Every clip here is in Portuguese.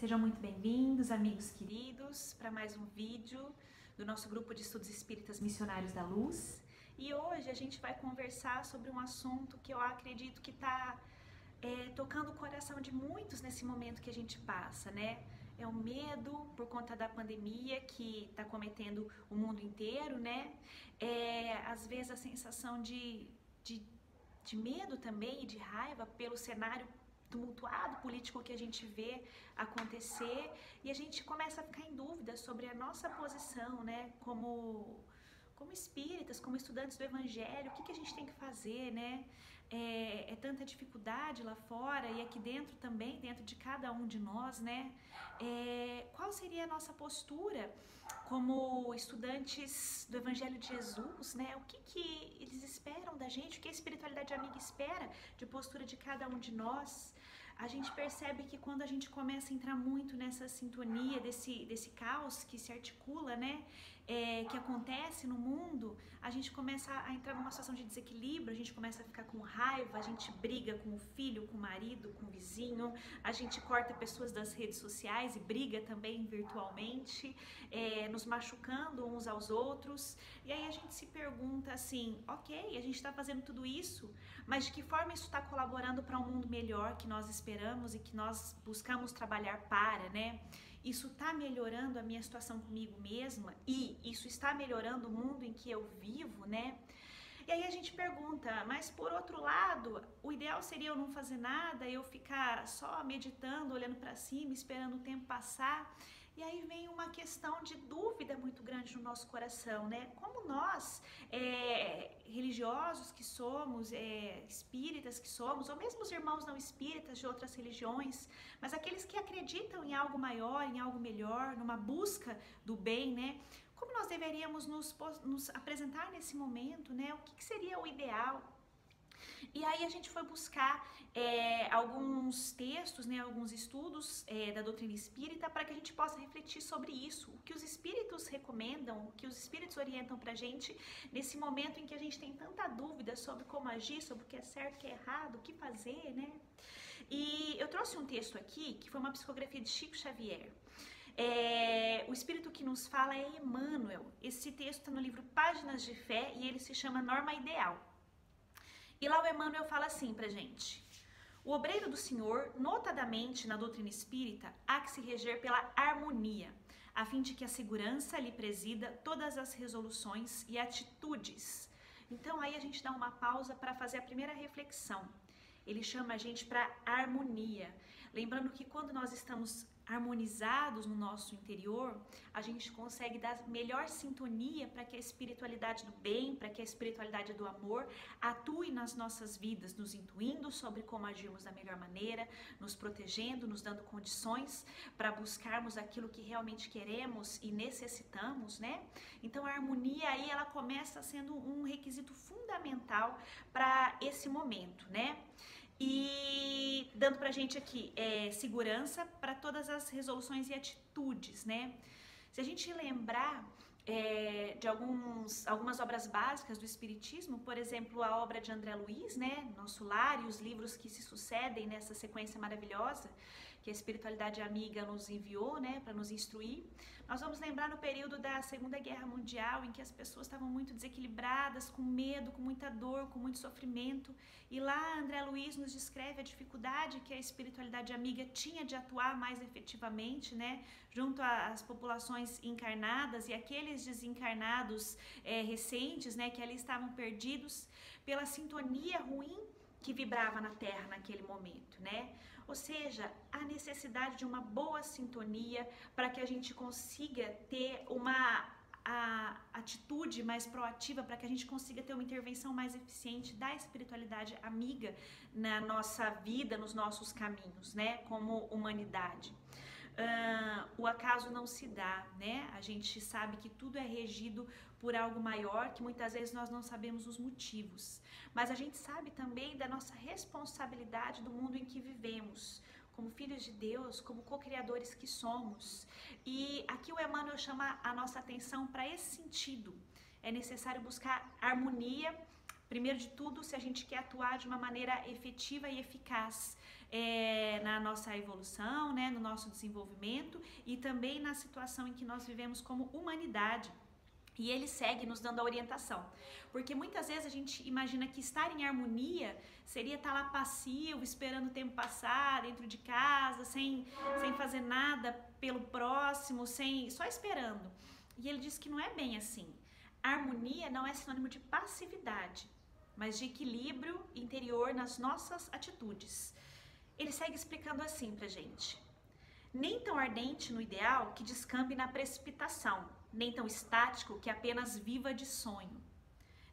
Sejam muito bem-vindos, amigos queridos, para mais um vídeo do nosso grupo de estudos espíritas Missionários da Luz. E hoje a gente vai conversar sobre um assunto que eu acredito que está tocando o coração de muitos nesse momento que a gente passa, né? É o medo por conta da pandemia que está cometendo o mundo inteiro, né? Às vezes a sensação de medo também e de raiva pelo cenário tumultuado político que a gente vê acontecer, e a gente começa a ficar em dúvida sobre a nossa posição, né, como espíritas, como estudantes do Evangelho, o que a gente tem que fazer, né? É tanta dificuldade lá fora e aqui dentro também, dentro de cada um de nós, né? Qual seria a nossa postura como estudantes do Evangelho de Jesus, né? O que eles esperam da gente, o que a espiritualidade amiga espera de postura de cada um de nós? A gente percebe que quando a gente começa a entrar muito nessa sintonia desse caos que se articula, né? Que acontece no mundo, a gente começa a entrar numa situação de desequilíbrio, a gente começa a ficar com raiva, a gente briga com o filho, com o marido, com o vizinho, a gente corta pessoas das redes sociais e briga também virtualmente, nos machucando uns aos outros. E aí a gente se pergunta assim, ok, a gente está fazendo tudo isso, mas de que forma isso está colaborando para um mundo melhor que nós esperamos e que nós buscamos trabalhar para, né? Isso está melhorando a minha situação comigo mesma e isso está melhorando o mundo em que eu vivo, né? E aí a gente pergunta, mas por outro lado, o ideal seria eu não fazer nada, eu ficar só meditando, olhando para cima, esperando o tempo passar. E aí vem uma questão de dúvida muito grande no nosso coração, né? Como nós, religiosos que somos, espíritas que somos, ou mesmo os irmãos não espíritas de outras religiões, mas aqueles que acreditam em algo maior, em algo melhor, numa busca do bem, né? Como nós deveríamos nos apresentar nesse momento, né? O que seria o ideal? E aí a gente foi buscar alguns textos, né, alguns estudos da doutrina espírita para que a gente possa refletir sobre isso, o que os espíritos recomendam, o que os espíritos orientam para a gente nesse momento em que a gente tem tanta dúvida sobre como agir, sobre o que é certo, o que é errado, o que fazer, né? E eu trouxe um texto aqui que foi uma psicografia de Chico Xavier. O espírito que nos fala é Emmanuel. Esse texto está no livro Páginas de Fé e ele se chama Norma Ideal. E lá o Emmanuel fala assim pra gente: o obreiro do Senhor, notadamente na doutrina espírita, há que se reger pela harmonia, a fim de que a segurança lhe presida todas as resoluções e atitudes. Então aí a gente dá uma pausa para fazer a primeira reflexão. Ele chama a gente para harmonia, lembrando que quando nós estamos harmonizados no nosso interior, a gente consegue dar melhor sintonia para que a espiritualidade do bem, para que a espiritualidade do amor atue nas nossas vidas, nos intuindo sobre como agirmos da melhor maneira, nos protegendo, nos dando condições para buscarmos aquilo que realmente queremos e necessitamos, né? Então a harmonia aí ela começa sendo um requisito fundamental para esse momento, né? E dando pra gente aqui segurança para todas as resoluções e atitudes, né? Se a gente lembrar de algumas obras básicas do Espiritismo, por exemplo, a obra de André Luiz, né? Nosso Lar, e os livros que se sucedem nessa sequência maravilhosa que a espiritualidade amiga nos enviou, né, para nos instruir. Nós vamos lembrar no período da Segunda Guerra Mundial, em que as pessoas estavam muito desequilibradas, com medo, com muita dor, com muito sofrimento. E lá André Luiz nos descreve a dificuldade que a espiritualidade amiga tinha de atuar mais efetivamente, né, junto às populações encarnadas e aqueles desencarnados recentes, né, que ali estavam perdidos pela sintonia ruim que vibrava na Terra naquele momento, né? Ou seja, a necessidade de uma boa sintonia para que a gente consiga ter a atitude mais proativa, para que a gente consiga ter uma intervenção mais eficiente da espiritualidade amiga na nossa vida, nos nossos caminhos, né? Como humanidade. O acaso não se dá, né? A gente sabe que tudo é regido por algo maior, que muitas vezes nós não sabemos os motivos, mas a gente sabe também da nossa responsabilidade do mundo em que vivemos, como filhos de Deus, como co-criadores que somos. E aqui o Emmanuel chama a nossa atenção para esse sentido. É necessário buscar harmonia, primeiro de tudo, se a gente quer atuar de uma maneira efetiva e eficaz na nossa evolução, né, no nosso desenvolvimento e também na situação em que nós vivemos como humanidade. E ele segue nos dando a orientação, porque muitas vezes a gente imagina que estar em harmonia seria estar lá passivo, esperando o tempo passar dentro de casa, sem fazer nada pelo próximo, só esperando. E ele diz que não é bem assim. Harmonia não é sinônimo de passividade, mas de equilíbrio interior nas nossas atitudes. Ele segue explicando assim pra gente: nem tão ardente no ideal que descambe na precipitação, nem tão estático que apenas viva de sonho,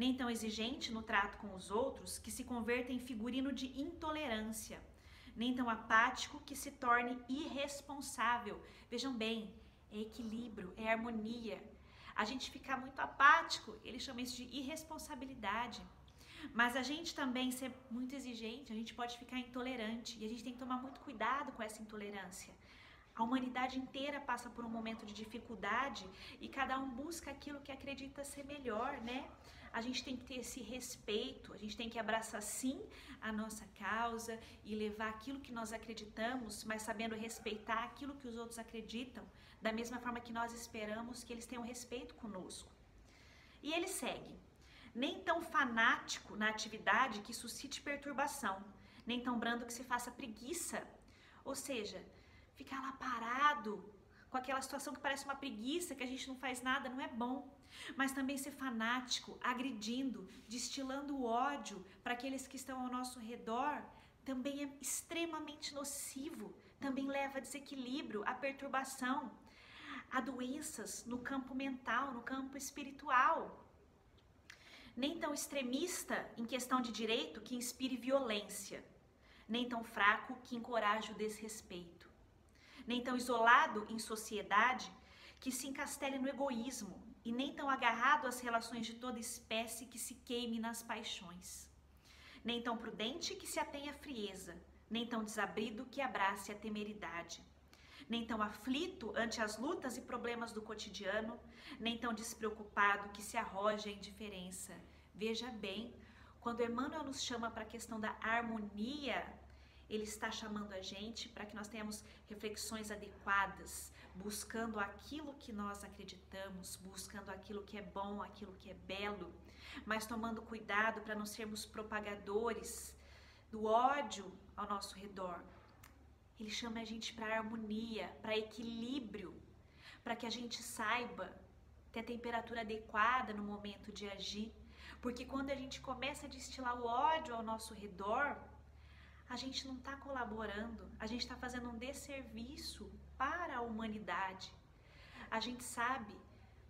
nem tão exigente no trato com os outros que se converta em figurino de intolerância, nem tão apático que se torne irresponsável. Vejam bem, é equilíbrio, é harmonia. A gente ficar muito apático, ele chama isso de irresponsabilidade. Mas a gente também ser muito exigente, a gente pode ficar intolerante, e a gente tem que tomar muito cuidado com essa intolerância. A humanidade inteira passa por um momento de dificuldade e cada um busca aquilo que acredita ser melhor, né? A gente tem que ter esse respeito, a gente tem que abraçar sim a nossa causa e levar aquilo que nós acreditamos, mas sabendo respeitar aquilo que os outros acreditam, da mesma forma que nós esperamos que eles tenham respeito conosco. E ele segue: nem tão fanático na atividade que suscite perturbação, nem tão brando que se faça preguiça. Ou seja, ficar lá parado, com aquela situação que parece uma preguiça, que a gente não faz nada, não é bom. Mas também ser fanático, agredindo, destilando ódio para aqueles que estão ao nosso redor, também é extremamente nocivo, também leva a desequilíbrio, a perturbação, a doenças no campo mental, no campo espiritual. Nem tão extremista em questão de direito que inspire violência, nem tão fraco que encoraje o desrespeito, nem tão isolado em sociedade que se encastele no egoísmo, e nem tão agarrado às relações de toda espécie que se queime nas paixões, nem tão prudente que se atenha à frieza, nem tão desabrido que abrace a temeridade, nem tão aflito ante as lutas e problemas do cotidiano, nem tão despreocupado que se arroje à indiferença. Veja bem, quando Emmanuel nos chama para a questão da harmonia, ele está chamando a gente para que nós tenhamos reflexões adequadas, buscando aquilo que nós acreditamos, buscando aquilo que é bom, aquilo que é belo, mas tomando cuidado para não sermos propagadores do ódio ao nosso redor. Ele chama a gente para harmonia, para equilíbrio, para que a gente saiba ter a temperatura adequada no momento de agir, porque quando a gente começa a destilar o ódio ao nosso redor, a gente não está colaborando, a gente está fazendo um desserviço para a humanidade. A gente sabe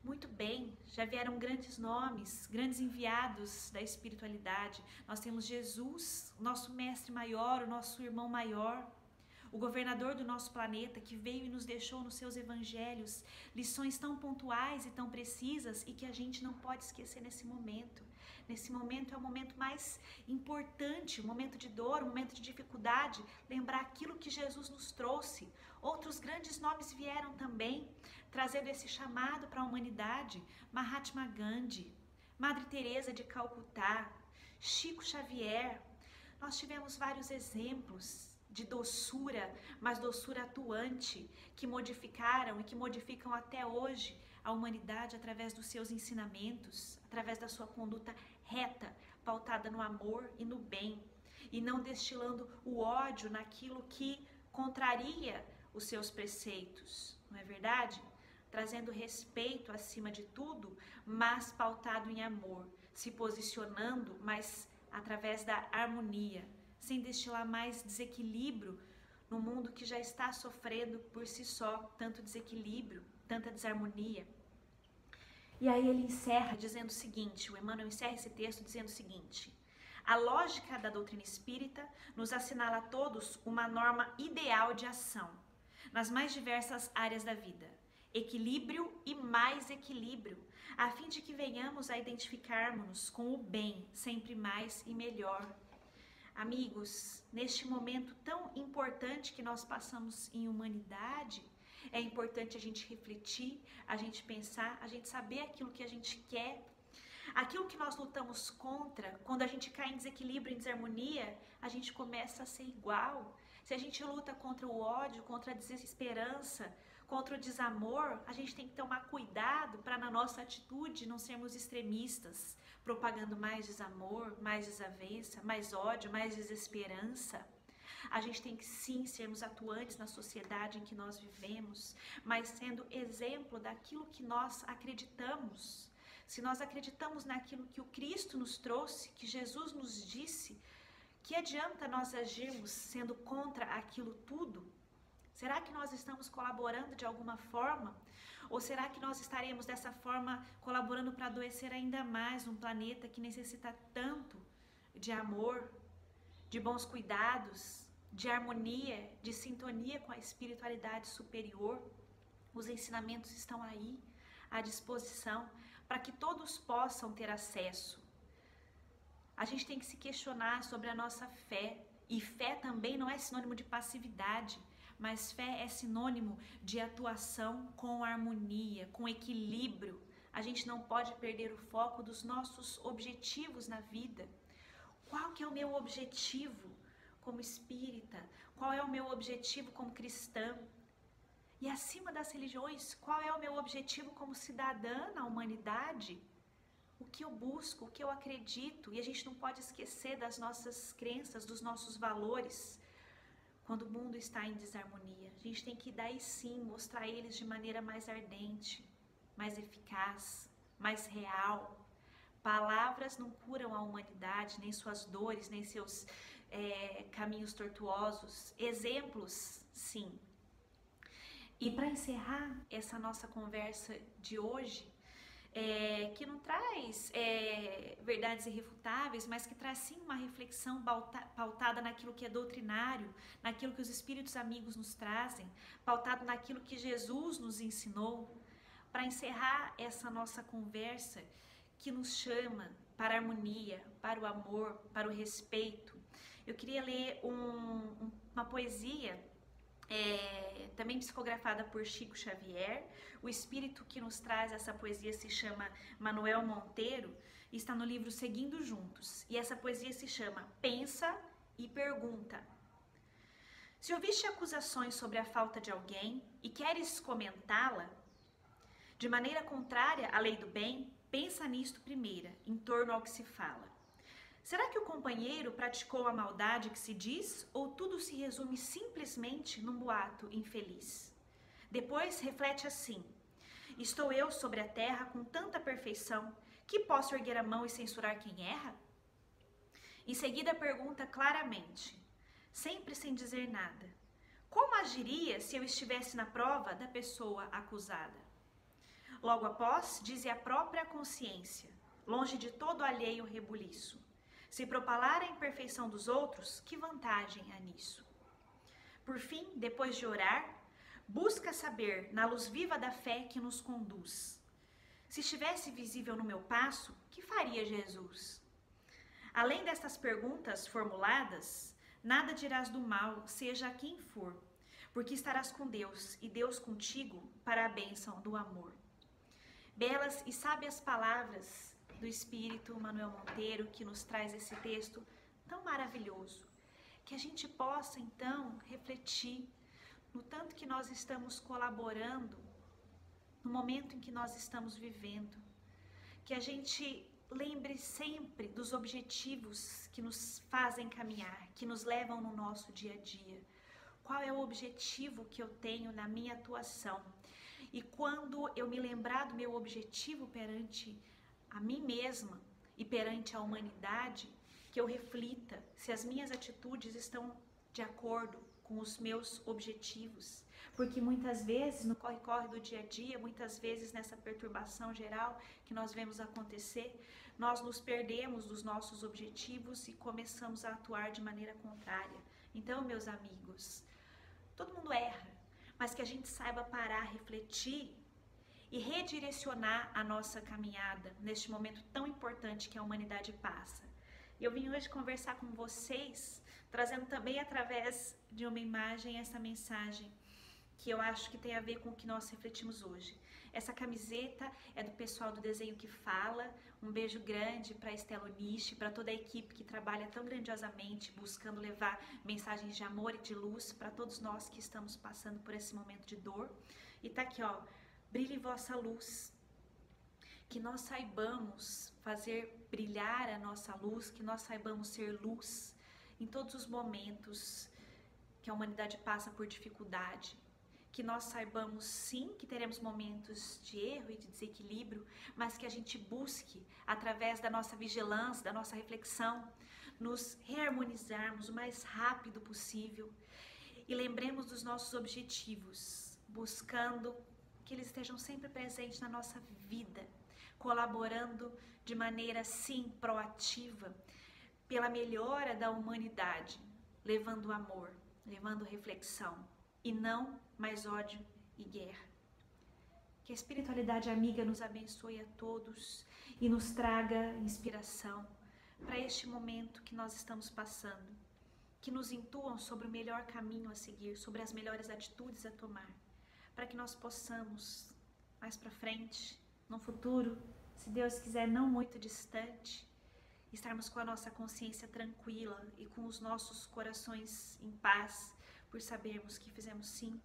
muito bem, já vieram grandes nomes, grandes enviados da espiritualidade. Nós temos Jesus, nosso mestre maior, o nosso irmão maior, o governador do nosso planeta, que veio e nos deixou nos seus evangelhos lições tão pontuais e tão precisas e que a gente não pode esquecer nesse momento. Nesse momento é o momento mais importante, o momento de dor, o momento de dificuldade, lembrar aquilo que Jesus nos trouxe. Outros grandes nomes vieram também, trazendo esse chamado para a humanidade. Mahatma Gandhi, Madre Teresa de Calcutá, Chico Xavier. Nós tivemos vários exemplos de doçura, mas doçura atuante, que modificaram e que modificam até hoje a humanidade através dos seus ensinamentos, através da sua conduta reta, pautada no amor e no bem, e não destilando o ódio naquilo que contraria os seus preceitos, não é verdade? Trazendo respeito acima de tudo, mas pautado em amor, se posicionando, mas através da harmonia, sem destilar mais desequilíbrio no mundo que já está sofrendo por si só tanto desequilíbrio, tanta desarmonia. E aí ele encerra dizendo o seguinte, o Emmanuel encerra esse texto dizendo o seguinte: a lógica da doutrina espírita nos assinala a todos uma norma ideal de ação nas mais diversas áreas da vida, equilíbrio e mais equilíbrio, a fim de que venhamos a identificarmos-nos com o bem, sempre mais e melhor. Amigos, neste momento tão importante que nós passamos em humanidade, é importante a gente refletir, a gente pensar, a gente saber aquilo que a gente quer, Aquilo que nós lutamos contra, quando a gente cai em desequilíbrio, em desarmonia, a gente começa a ser igual. Se a gente luta contra o ódio, contra a desesperança, contra o desamor, a gente tem que tomar cuidado para na nossa atitude não sermos extremistas, propagando mais desamor, mais desavença, mais ódio, mais desesperança. A gente tem que sim sermos atuantes na sociedade em que nós vivemos, mas sendo exemplo daquilo que nós acreditamos. Se nós acreditamos naquilo que o Cristo nos trouxe, que Jesus nos disse, que adianta nós agirmos sendo contra aquilo tudo? Será que nós estamos colaborando de alguma forma? Ou será que nós estaremos dessa forma colaborando para adoecer ainda mais um planeta que necessita tanto de amor, de bons cuidados, de harmonia, de sintonia com a espiritualidade superior? Os ensinamentos estão aí, à disposição, para que todos possam ter acesso. A gente tem que se questionar sobre a nossa fé. E fé também não é sinônimo de passividade, mas fé é sinônimo de atuação com harmonia, com equilíbrio. A gente não pode perder o foco dos nossos objetivos na vida. Qual que é o meu objetivo como espírita? Qual é o meu objetivo como cristã? E acima das religiões, qual é o meu objetivo como cidadã na humanidade? O que eu busco, o que eu acredito? E a gente não pode esquecer das nossas crenças, dos nossos valores, quando o mundo está em desarmonia. A gente tem que daí sim mostrar eles de maneira mais ardente, mais eficaz, mais real. Palavras não curam a humanidade, nem suas dores, nem seus caminhos tortuosos. Exemplos, sim. E para encerrar essa nossa conversa de hoje, que não traz verdades irrefutáveis, mas que traz sim uma reflexão pautada naquilo que é doutrinário, naquilo que os espíritos amigos nos trazem, pautado naquilo que Jesus nos ensinou, para encerrar essa nossa conversa que nos chama para a harmonia, para o amor, para o respeito. Eu queria ler uma poesia também psicografada por Chico Xavier. O espírito que nos traz essa poesia se chama Manuel Monteiro e está no livro Seguindo Juntos. E essa poesia se chama Pensa e Pergunta. Se ouviste acusações sobre a falta de alguém e queres comentá-la, de maneira contrária à lei do bem, pensa nisto primeiro, em torno ao que se fala. Será que o companheiro praticou a maldade que se diz, ou tudo se resume simplesmente num boato infeliz? Depois reflete assim: estou eu sobre a terra com tanta perfeição que posso erguer a mão e censurar quem erra? Em seguida pergunta claramente, sempre sem dizer nada: como agiria se eu estivesse na prova da pessoa acusada? Logo após, dize a própria consciência, longe de todo alheio rebuliço: se propalar a imperfeição dos outros, que vantagem há nisso? Por fim, depois de orar, busca saber, na luz viva da fé que nos conduz, se estivesse visível no meu passo, que faria Jesus? Além destas perguntas formuladas, nada dirás do mal, seja quem for, porque estarás com Deus e Deus contigo para a bênção do amor. Belas e sábias palavras do Espírito Manuel Monteiro, que nos traz esse texto tão maravilhoso, que a gente possa então refletir no tanto que nós estamos colaborando no momento em que nós estamos vivendo, que a gente lembre sempre dos objetivos que nos fazem caminhar, que nos levam no nosso dia a dia. Qual é o objetivo que eu tenho na minha atuação? E quando eu me lembrar do meu objetivo perante a mim mesma e perante a humanidade, que eu reflita se as minhas atitudes estão de acordo com os meus objetivos. Porque muitas vezes, no corre-corre do dia a dia, muitas vezes nessa perturbação geral que nós vemos acontecer, nós nos perdemos dos nossos objetivos e começamos a atuar de maneira contrária. Então, meus amigos, todo mundo erra, mas que a gente saiba parar, refletir e redirecionar a nossa caminhada neste momento tão importante que a humanidade passa. E eu vim hoje conversar com vocês, trazendo também através de uma imagem essa mensagem que eu acho que tem a ver com o que nós refletimos hoje. Essa camiseta é do pessoal do Desenho que Fala. Um beijo grande para Estela Onishi, para toda a equipe que trabalha tão grandiosamente buscando levar mensagens de amor e de luz para todos nós que estamos passando por esse momento de dor. E tá aqui, ó, brilhe vossa luz. Que nós saibamos fazer brilhar a nossa luz, que nós saibamos ser luz em todos os momentos que a humanidade passa por dificuldade. Que nós saibamos sim que teremos momentos de erro e de desequilíbrio, mas que a gente busque, através da nossa vigilância, da nossa reflexão, nos reharmonizarmos o mais rápido possível e lembremos dos nossos objetivos, buscando que eles estejam sempre presentes na nossa vida, colaborando de maneira sim proativa pela melhora da humanidade, levando amor, levando reflexão e não mais ódio e guerra. Que a espiritualidade amiga nos abençoe a todos e nos traga inspiração para este momento que nós estamos passando, que nos intuam sobre o melhor caminho a seguir, sobre as melhores atitudes a tomar, para que nós possamos, mais para frente, no futuro, se Deus quiser não muito distante, estarmos com a nossa consciência tranquila e com os nossos corações em paz, por sabermos que fizemos sim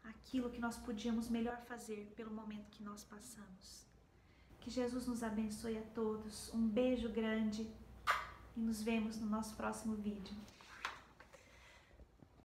aquilo que nós podíamos melhor fazer pelo momento que nós passamos. Que Jesus nos abençoe a todos, um beijo grande e nos vemos no nosso próximo vídeo.